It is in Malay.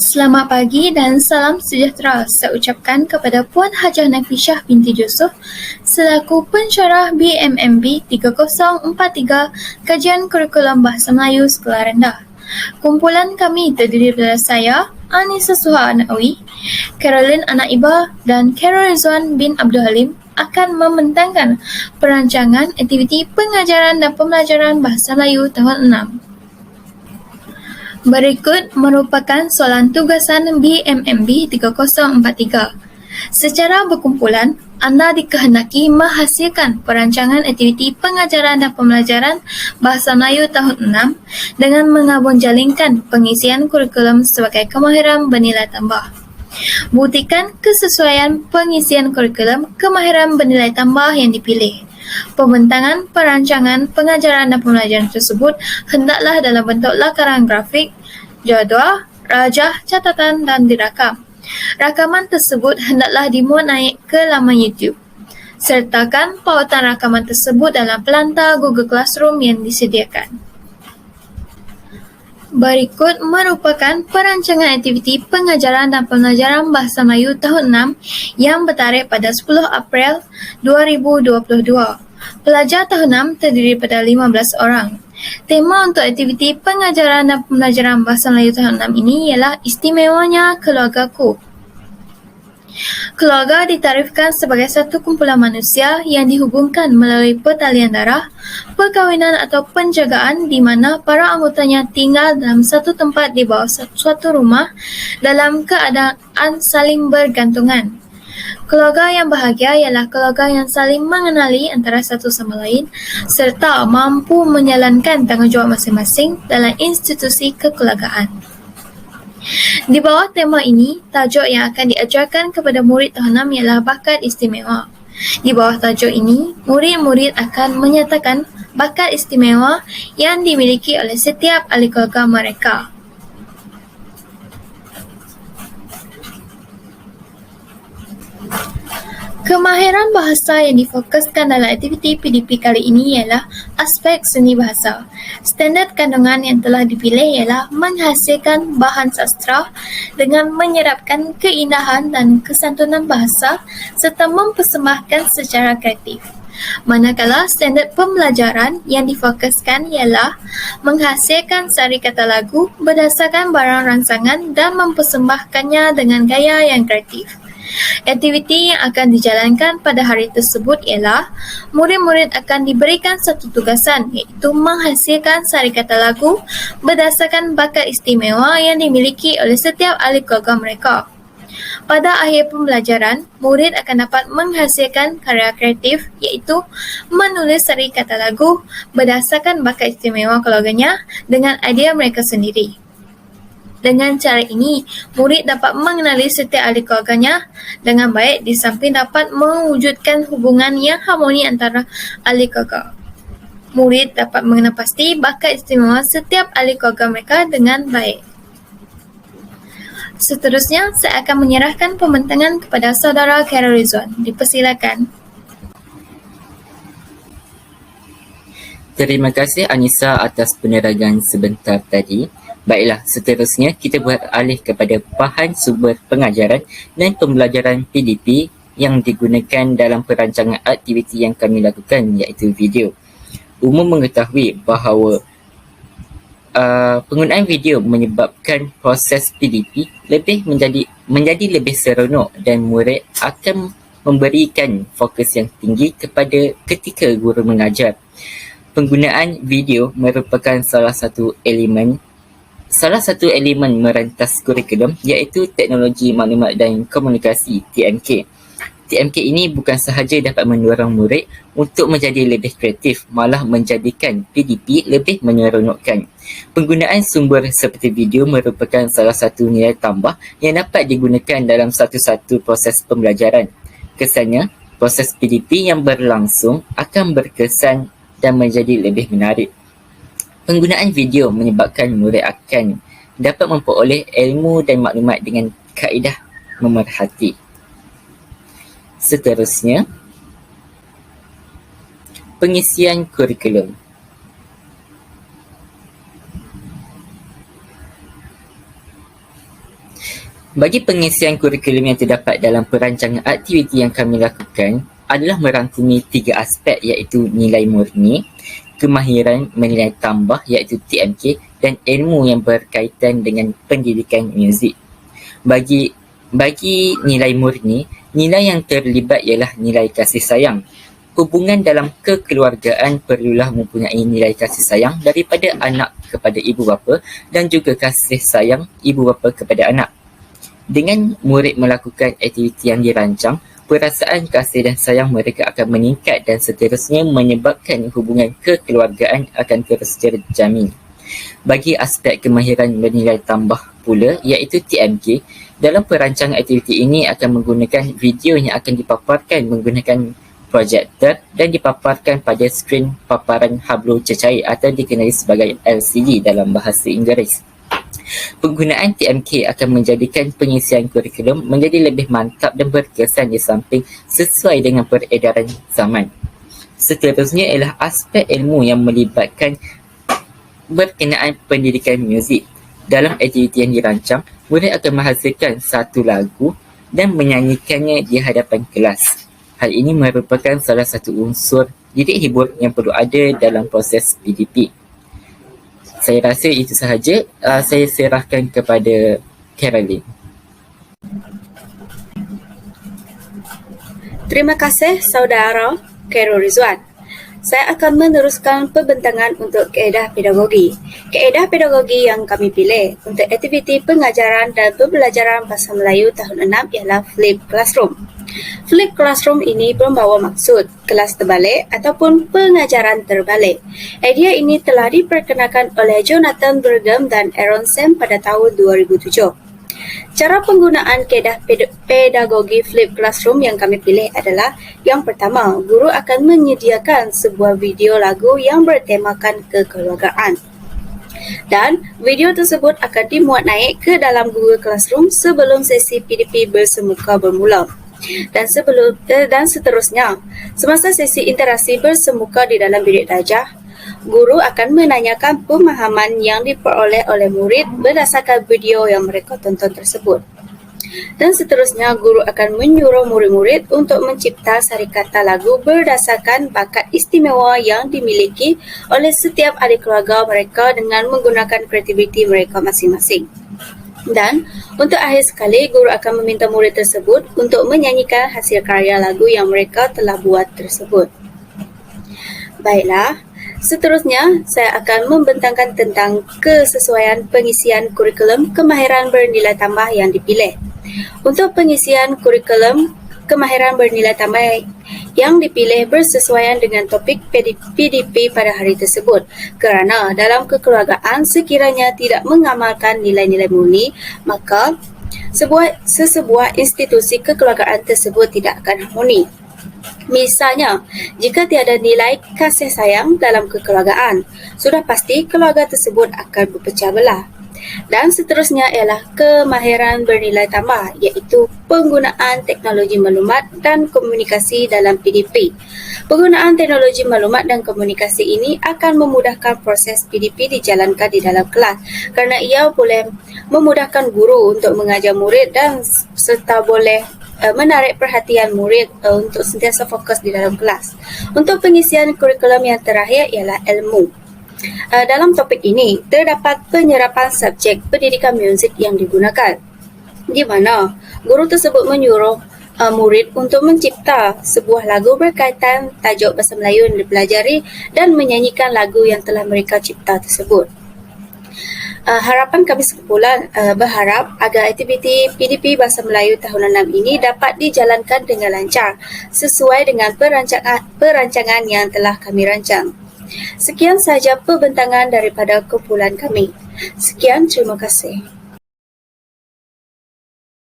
Selamat pagi dan salam sejahtera saya ucapkan kepada Puan Hajah Nafisah binti Yusof selaku pensyarah BMMB 3043 Kajian Kurikulum Bahasa Melayu Sekolah Rendah. Kumpulan kami terdiri daripada saya, Anissa Suha Anawi, Caroline Anak Iba dan Carol Rizwan bin Abdul Halim akan membentangkan perancangan aktiviti pengajaran dan pembelajaran Bahasa Melayu tahun 6. Berikut merupakan soalan tugasan BMMB 3043. Secara berkumpulan, anda dikehendaki menghasilkan perancangan aktiviti pengajaran dan pembelajaran Bahasa Melayu tahun 6 dengan mengabunjalingkan pengisian kurikulum sebagai kemahiran bernilai tambah. Buktikan kesesuaian pengisian kurikulum kemahiran bernilai tambah yang dipilih. Pembentangan perancangan pengajaran dan pembelajaran tersebut hendaklah dalam bentuk lakaran grafik, jadual, rajah, catatan dan dirakam. Rakaman tersebut hendaklah dimuat naik ke laman YouTube. Sertakan pautan rakaman tersebut dalam pelantar Google Classroom yang disediakan. Berikut merupakan perancangan aktiviti pengajaran dan pembelajaran Bahasa Melayu tahun 6 yang bertarikh pada 10 April 2022. Pelajar tahun 6 terdiri pada 15 orang. Tema untuk aktiviti pengajaran dan pembelajaran Bahasa Melayu tahun 6 ini ialah istimewanya keluargaku. Keluarga ditarifkan sebagai satu kumpulan manusia yang dihubungkan melalui pertalian darah, perkahwinan atau penjagaan di mana para anggotanya tinggal dalam satu tempat di bawah suatu rumah dalam keadaan saling bergantungan. Keluarga yang bahagia ialah keluarga yang saling mengenali antara satu sama lain serta mampu menjalankan tanggungjawab masing-masing dalam institusi kekeluargaan. Di bawah tema ini, tajuk yang akan diajarkan kepada murid tahun 6 ialah bakat istimewa. Di bawah tajuk ini, murid-murid akan menyatakan bakat istimewa yang dimiliki oleh setiap ahli keluarga mereka. Kemahiran bahasa yang difokuskan dalam aktiviti PDP kali ini ialah aspek seni bahasa. Standard kandungan yang telah dipilih ialah menghasilkan bahan sastra dengan menyerapkan keindahan dan kesantunan bahasa serta mempersembahkan secara kreatif. Manakala standard pembelajaran yang difokuskan ialah menghasilkan sari kata lagu berdasarkan barang rangsangan dan mempersembahkannya dengan gaya yang kreatif. Aktiviti yang akan dijalankan pada hari tersebut ialah murid-murid akan diberikan satu tugasan iaitu menghasilkan sari kata lagu berdasarkan bakat istimewa yang dimiliki oleh setiap ahli keluarga mereka. Pada akhir pembelajaran, murid akan dapat menghasilkan karya kreatif iaitu menulis sari kata lagu berdasarkan bakat istimewa keluarganya dengan idea mereka sendiri. Dengan cara ini, murid dapat mengenali setiap ahli keluarganya dengan baik di samping dapat mewujudkan hubungan yang harmoni antara ahli keluarga. Murid dapat mengenal pasti bakat istimewa setiap ahli keluarga mereka dengan baik. Seterusnya, saya akan menyerahkan pembentangan kepada saudara Carol Rizwan. Dipersilakan. Terima kasih Anissa atas penerangan sebentar tadi. Baiklah, seterusnya kita beralih kepada bahan sumber pengajaran dan pembelajaran PDP yang digunakan dalam perancangan aktiviti yang kami lakukan iaitu video. Umum mengetahui bahawa penggunaan video menyebabkan proses PDP menjadi lebih seronok dan murid akan memberikan fokus yang tinggi ketika guru mengajar. Penggunaan video merupakan salah satu elemen merentas kurikulum iaitu teknologi maklumat dan komunikasi TMK. TMK ini bukan sahaja dapat mendorong murid untuk menjadi lebih kreatif, malah menjadikan PDP lebih menyeronokkan. Penggunaan sumber seperti video merupakan salah satu nilai tambah yang dapat digunakan dalam satu-satu proses pembelajaran. Kesannya, proses PDP yang berlangsung akan berkesan dan menjadi lebih menarik. Penggunaan video menyebabkan murid akan dapat memperoleh ilmu dan maklumat dengan kaedah memerhati. Seterusnya, pengisian kurikulum. Bagi pengisian kurikulum yang terdapat dalam perancangan aktiviti yang kami lakukan adalah merangkumi 3 aspek iaitu nilai murni, kemahiran menilai tambah iaitu TMK dan ilmu yang berkaitan dengan pendidikan muzik. Bagi nilai murni, nilai yang terlibat ialah nilai kasih sayang. Hubungan dalam kekeluargaan perlulah mempunyai nilai kasih sayang daripada anak kepada ibu bapa dan juga kasih sayang ibu bapa kepada anak. Dengan murid melakukan aktiviti yang dirancang, perasaan kasih dan sayang mereka akan meningkat dan seterusnya menyebabkan hubungan kekeluargaan akan terus terjamin. Bagi aspek kemahiran bernilai tambah pula iaitu TMK, dalam perancangan aktiviti ini akan menggunakan video yang akan dipaparkan menggunakan projektor dan dipaparkan pada skrin paparan hablu cecair atau dikenali sebagai LCD dalam bahasa Inggeris. Penggunaan TMK akan menjadikan pengisian kurikulum menjadi lebih mantap dan berkesan di samping sesuai dengan peredaran zaman. Seterusnya ialah aspek ilmu yang melibatkan berkenaan pendidikan muzik. Dalam aktiviti yang dirancang, murid akan menghasilkan satu lagu dan menyanyikannya di hadapan kelas. Hal ini merupakan salah satu unsur didik hibur yang perlu ada dalam proses PDP. Saya rasa itu sahaja. Saya serahkan kepada Caroline. Terima kasih saudara Khairul Rizwan. Saya akan meneruskan pembentangan untuk kaedah pedagogi. Kaedah pedagogi yang kami pilih untuk aktiviti pengajaran dan pembelajaran Bahasa Melayu tahun 6 ialah Flip Classroom. Flip Classroom ini membawa maksud kelas terbalik ataupun pengajaran terbalik. Idea ini telah diperkenalkan oleh Jonathan Brigham dan Aaron Sam pada tahun 2007. Cara penggunaan kaedah pedagogi Flip Classroom yang kami pilih adalah yang pertama, guru akan menyediakan sebuah video lagu yang bertemakan kekeluargaan. Dan video tersebut akan dimuat naik ke dalam Google Classroom sebelum sesi PDP bersemuka bermula. Dan seterusnya, semasa sesi interaksi bersemuka di dalam bilik darjah, guru akan menanyakan pemahaman yang diperoleh oleh murid berdasarkan video yang mereka tonton tersebut. Dan seterusnya, guru akan menyuruh murid-murid untuk mencipta sarikata lagu berdasarkan bakat istimewa yang dimiliki oleh setiap ahli keluarga mereka dengan menggunakan kreativiti mereka masing-masing. Dan untuk akhir sekali, guru akan meminta murid tersebut untuk menyanyikan hasil karya lagu yang mereka telah buat tersebut. Baiklah, seterusnya saya akan membentangkan tentang kesesuaian pengisian kurikulum kemahiran bernilai tambah yang dipilih. Untuk pengisian kurikulum kemahiran bernilai tambah yang dipilih bersesuaian dengan topik PDP pada hari tersebut kerana dalam kekeluargaan sekiranya tidak mengamalkan nilai-nilai murni, maka sesebuah institusi kekeluargaan tersebut tidak akan harmoni. Misalnya, jika tiada nilai kasih sayang dalam kekeluargaan, sudah pasti keluarga tersebut akan berpecah belah. Dan seterusnya ialah kemahiran bernilai tambah iaitu penggunaan teknologi maklumat dan komunikasi dalam PDP. Penggunaan teknologi maklumat dan komunikasi ini akan memudahkan proses PDP dijalankan di dalam kelas kerana ia boleh memudahkan guru untuk mengajar murid dan serta boleh menarik perhatian murid untuk sentiasa fokus di dalam kelas. Untuk pengisian kurikulum yang terakhir ialah ilmu. Dalam topik ini, terdapat penyerapan subjek pendidikan muzik yang digunakan, di mana guru tersebut menyuruh murid untuk mencipta sebuah lagu berkaitan tajuk Bahasa Melayu yang dipelajari dan menyanyikan lagu yang telah mereka cipta tersebut. Harapan kami sekumpulan berharap agar aktiviti PDP Bahasa Melayu tahun 6 ini dapat dijalankan dengan lancar sesuai dengan perancangan yang telah kami rancang. Sekian sahaja pembentangan daripada kumpulan kami. Sekian, terima kasih.